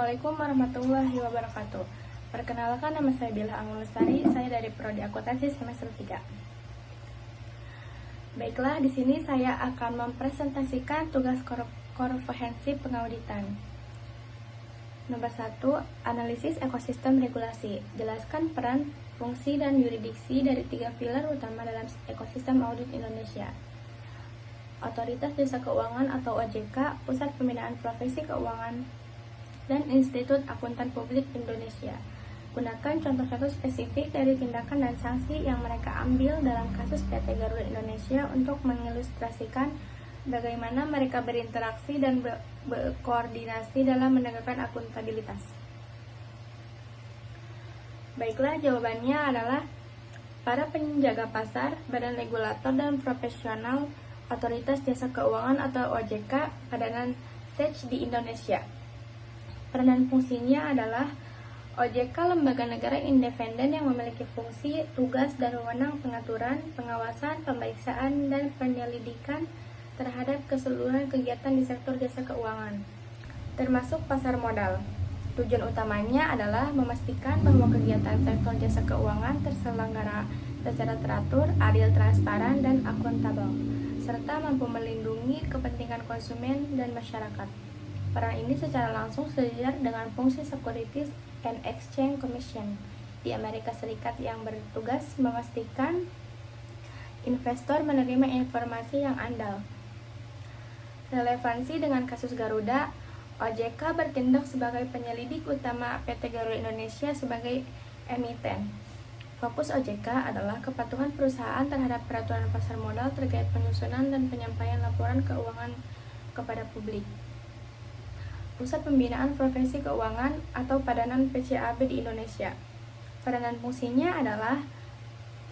Assalamualaikum warahmatullahi wabarakatuh. Perkenalkan, nama saya Bila Angul Lestari, saya dari Prodi Akuntansi semester 3. Baiklah, di sini saya akan mempresentasikan tugas komprehensif pengauditan. Nomor 1, analisis ekosistem regulasi. Jelaskan peran, fungsi, dan yurisdiksi dari 3 pilar utama dalam ekosistem audit Indonesia. Otoritas Jasa Keuangan atau OJK, Pusat Pembinaan Profesi Keuangan, dan Institut Akuntan Publik Indonesia. Gunakan contoh-contoh spesifik dari tindakan dan sanksi yang mereka ambil dalam kasus PT Garuda Indonesia untuk mengilustrasikan bagaimana mereka berinteraksi dan berkoordinasi dalam menegakkan akuntabilitas. Baiklah, jawabannya adalah para penjaga pasar, badan regulator dan profesional Otoritas Jasa Keuangan atau OJK padanan SEJ di Indonesia. Peranan fungsinya adalah OJK lembaga negara independen yang memiliki fungsi, tugas, dan wewenang pengaturan, pengawasan, pemeriksaan, dan penyelidikan terhadap keseluruhan kegiatan di sektor jasa keuangan, termasuk pasar modal. Tujuan utamanya adalah memastikan bahwa kegiatan sektor jasa keuangan terselenggara secara teratur, adil, transparan, dan akuntabel, serta mampu melindungi kepentingan konsumen dan masyarakat. Peran ini secara langsung sejajar dengan fungsi Securities and Exchange Commission di Amerika Serikat yang bertugas memastikan investor menerima informasi yang andal. Relevansi dengan kasus Garuda, OJK bertindak sebagai penyelidik utama PT Garuda Indonesia sebagai emiten. Fokus OJK adalah kepatuhan perusahaan terhadap peraturan pasar modal terkait penyusunan dan penyampaian laporan keuangan kepada publik. Pusat Pembinaan Profesi Keuangan atau padanan PCAB di Indonesia. Padanan fungsinya adalah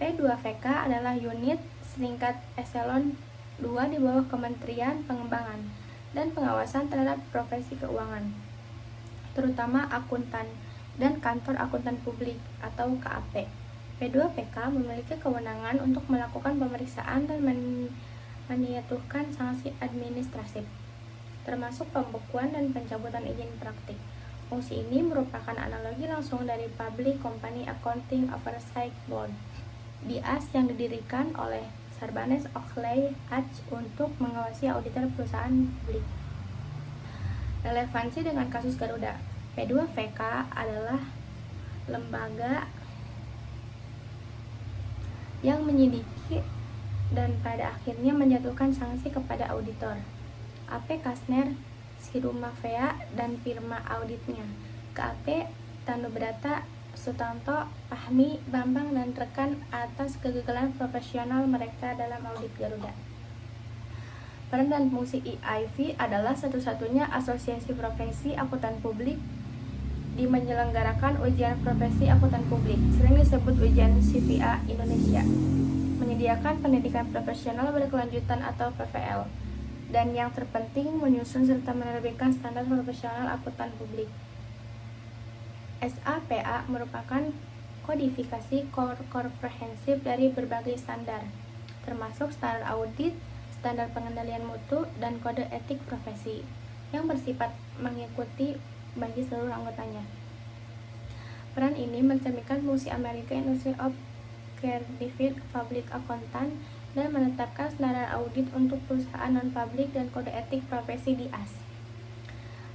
P2VK adalah unit setingkat eselon 2 di bawah Kementerian Pengembangan dan Pengawasan terhadap profesi keuangan, terutama akuntan dan kantor akuntan publik atau KAP. P2PK memiliki kewenangan untuk melakukan pemeriksaan dan menyatukan sanksi administratif, termasuk pembekuan dan pencabutan izin praktik. Fungsi ini merupakan analogi langsung dari Public Company Accounting Oversight Board, BIAS, yang didirikan oleh Sarbanes-Oxley Hatch untuk mengawasi auditor perusahaan publik. Relevansi dengan kasus Garuda. P2VK adalah lembaga yang menyelidiki dan pada akhirnya menjatuhkan sanksi kepada auditor, AP Kasner, Sirumavea, dan firma auditnya, KAP, Tanubrata, Sutanto, Fahmi, Bambang, dan rekan atas kegagalan profesional mereka dalam audit Garuda. Peran dan fungsi EIV adalah satu-satunya asosiasi profesi akuntan publik di menyelenggarakan ujian profesi akuntan publik, sering disebut ujian CPA Indonesia, menyediakan pendidikan profesional berkelanjutan atau PPL, dan yang terpenting menyusun serta menerbitkan standar profesional akuntan publik. SAPA merupakan kodifikasi komprehensif dari berbagai standar, termasuk standar audit, standar pengendalian mutu, dan kode etik profesi, yang bersifat mengikuti bagi seluruh anggotanya. Peran ini mencerminkan fungsi American Institute of Certified Public Accountant dan menetapkan standar audit untuk perusahaan non-publik dan kode etik profesi di AS.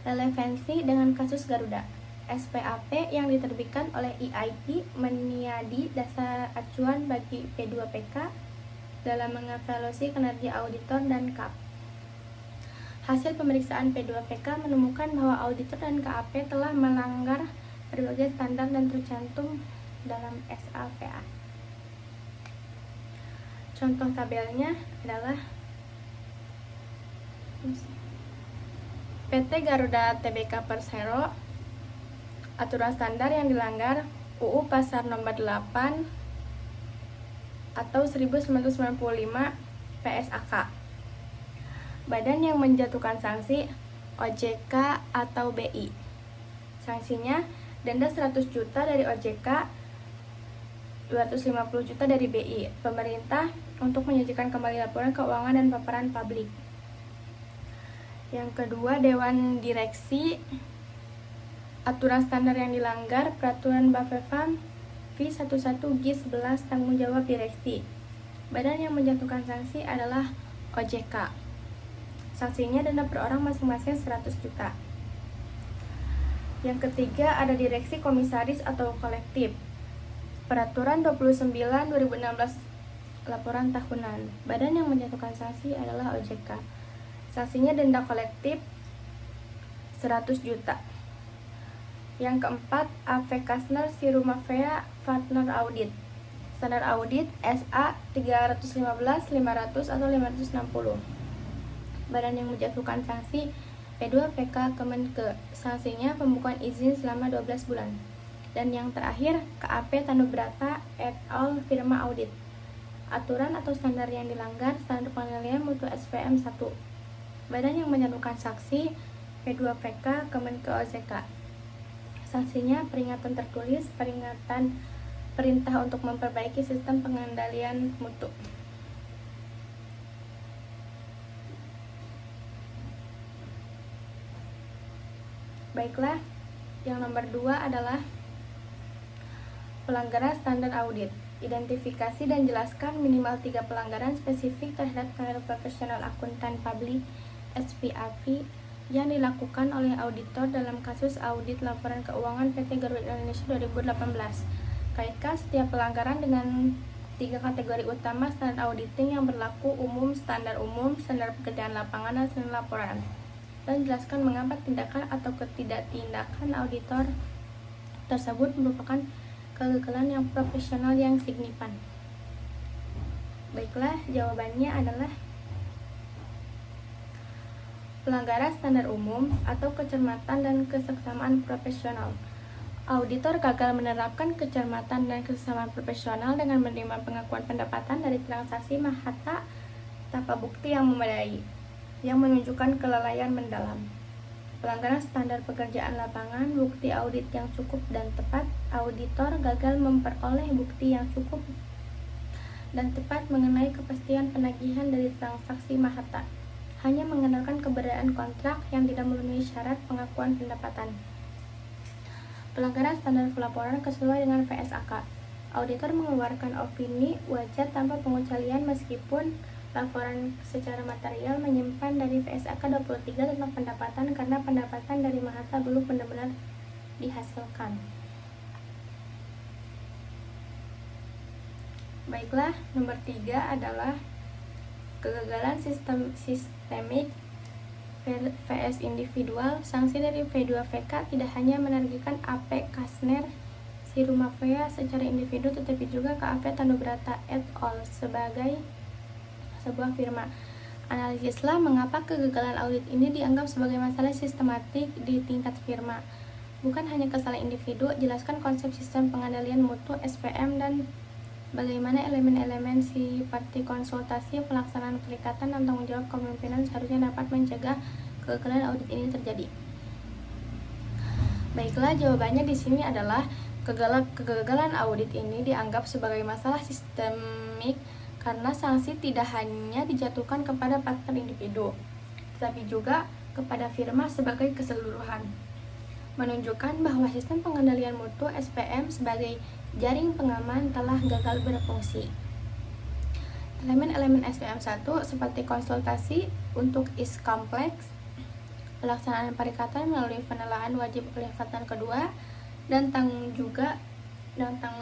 Relevansi dengan kasus Garuda. SPAP yang diterbitkan oleh EIP menjadi dasar acuan bagi P2PK dalam mengevaluasi kinerja auditor dan KAP. Hasil pemeriksaan P2PK menemukan bahwa auditor dan KAP telah melanggar berbagai standar dan tercantum dalam SAPA. Contoh tabelnya adalah PT Garuda Tbk Persero, aturan standar yang dilanggar, UU Pasar Nomor 8 atau 1995 PSAK. Badan yang menjatuhkan sanksi, OJK atau BI. Sanksinya denda 100 juta dari OJK, 250 juta dari BI. Pemerintah untuk menyajikan kembali laporan keuangan dan paparan publik. Yang kedua, Dewan Direksi aturan standar yang dilanggar, peraturan Bapepam V11G11 tanggung jawab direksi. Badan yang menjatuhkan sanksi adalah OJK. Sanksinya denda per orang masing-masing 100 juta. Yang ketiga ada direksi komisaris atau kolektif. Peraturan 29/2016 laporan tahunan. Badan yang menjatuhkan sanksi adalah OJK. Sanksinya denda kolektif 100 juta. Yang keempat, AV Kasner Sirumavea Partner Audit. Standar audit SA 315, 500 atau 560. Badan yang menjatuhkan sanksi P2PK Kemenke. Sanksinya pembukaan izin selama 12 bulan. Dan yang terakhir, KAP Tanubrata et al. Firma Audit. Aturan atau standar yang dilanggar, standar penilaian mutu SPM 1. Badan yang menjatuhkan sanksi P2PK Kemenke OJK. Sanksinya peringatan tertulis, perintah untuk memperbaiki sistem pengendalian mutu. Baiklah, yang nomor 2 adalah pelanggaran standar audit. Identifikasi dan jelaskan minimal 3 pelanggaran spesifik terhadap standar profesional akuntan publik SPAP yang dilakukan oleh auditor dalam kasus audit laporan keuangan PT Garuda Indonesia 2018. Kaitkan setiap pelanggaran dengan 3 kategori utama standar auditing yang berlaku umum, standar pekerjaan lapangan, dan standar laporan. Dan jelaskan mengapa tindakan atau ketidaktindakan auditor tersebut merupakan kegagalan yang profesional yang signifikan. Baiklah, jawabannya adalah pelanggaran standar umum atau kecermatan dan keseksama profesional. Auditor gagal menerapkan kecermatan dan keseksama profesional dengan menerima pengakuan pendapatan dari transaksi mahata tanpa bukti yang memadai, yang menunjukkan kelalaian mendalam. Pelanggaran standar pekerjaan lapangan, bukti audit yang cukup dan tepat. Auditor gagal memperoleh bukti yang cukup dan tepat mengenai kepastian penagihan dari transaksi mahata, hanya mengandalkan keberadaan kontrak yang tidak memenuhi syarat pengakuan pendapatan. Pelanggaran standar pelaporan sesuai dengan VSAK. Auditor mengeluarkan opini wajar tanpa pengecualian meskipun laporan secara material menyimpan dari VSAK 23 tentang pendapatan karena pendapatan dari mahata belum benar-benar dihasilkan. Baiklah, nomor 3 adalah kegagalan sistemik vs individual. Sanksi dari V2VK tidak hanya menargetkan AP Kasner Sirumavea secara individu, tetapi juga ke AP Tanubrata et al. Sebagai sebuah firma. Analisislah mengapa kegagalan audit ini dianggap sebagai masalah sistematik di tingkat firma, bukan hanya kesalahan individu. Jelaskan konsep sistem pengendalian mutu SPM dan bagaimana elemen-elemen seperti konsultasi, pelaksanaan perikatan, dan tanggung jawab kepemimpinan seharusnya dapat mencegah kegagalan audit ini terjadi. Baiklah, jawabannya di sini adalah kegagalan audit ini dianggap sebagai masalah sistemik karena sanksi tidak hanya dijatuhkan kepada partner individu, tetapi juga kepada firma sebagai keseluruhan, menunjukkan bahwa sistem pengendalian mutu SPM sebagai jaring pengaman telah gagal berfungsi. Elemen-elemen SPM 1 seperti konsultasi untuk is kompleks, pelaksanaan perikatan melalui penilaian wajib oleh partner kedua, dan tanggung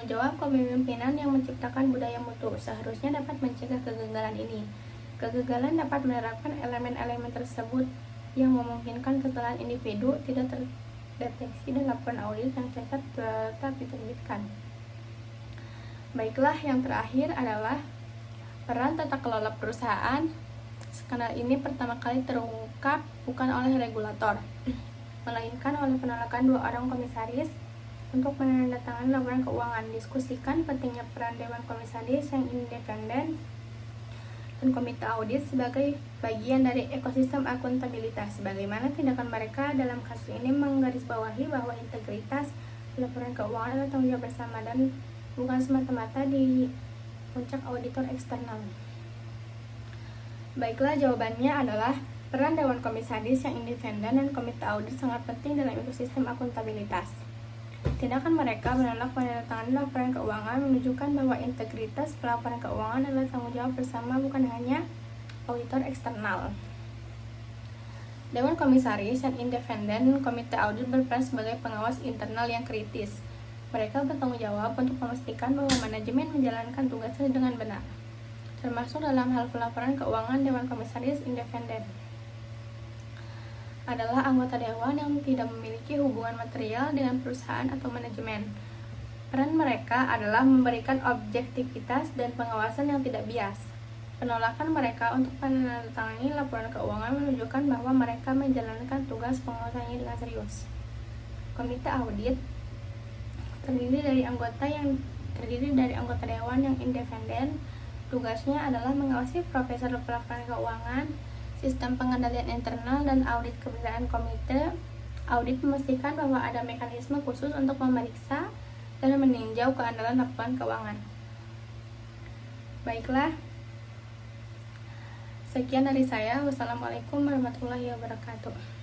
jawab kepemimpinan yang menciptakan budaya mutu seharusnya dapat mencegah kegagalan ini. Kegagalan dapat menerapkan elemen-elemen tersebut yang memungkinkan kesalahan individu tidak terdeteksi dan laporan audit yang cacat tetap diterbitkan. Baiklah, yang terakhir adalah peran tata kelola perusahaan. Skandal ini pertama kali terungkap bukan oleh regulator, melainkan oleh penolakan 2 orang komisaris untuk menandatangani laporan keuangan. Diskusikan pentingnya peran Dewan Komisaris yang independen dan Komite Audit sebagai bagian dari ekosistem akuntabilitas. Bagaimana tindakan mereka dalam kasus ini menggarisbawahi bahwa integritas laporan keuangan adalah tanggung jawab bersama dan bukan semata-mata di puncak auditor eksternal. Baiklah, jawabannya adalah Peran Dewan Komisaris yang independen dan Komite Audit sangat penting dalam ekosistem akuntabilitas. Tindakan mereka menolak menandatangani laporan keuangan menunjukkan bahwa integritas pelaporan keuangan adalah tanggung jawab bersama, bukan hanya auditor eksternal. Dewan Komisaris yang independen dan Komite Audit berperan sebagai pengawas internal yang kritis. Mereka bertanggung jawab untuk memastikan bahwa manajemen menjalankan tugasnya dengan benar, termasuk dalam hal pelaporan keuangan. Dewan Komisaris independen adalah anggota dewan yang tidak memiliki hubungan material dengan perusahaan atau manajemen. Peran mereka adalah memberikan objektivitas dan pengawasan yang tidak bias. Penolakan mereka untuk menandatangani laporan keuangan menunjukkan bahwa mereka menjalankan tugas pengawasannya dengan serius. Komite Audit terdiri dari anggota dewan yang independen. Tugasnya adalah mengawasi proses pelaporan keuangan, sistem pengendalian internal, dan audit keberadaan komite. Audit memastikan bahwa ada mekanisme khusus untuk memeriksa dan meninjau keandalan laporan keuangan. Baiklah, sekian dari saya. Wassalamualaikum warahmatullahi wabarakatuh.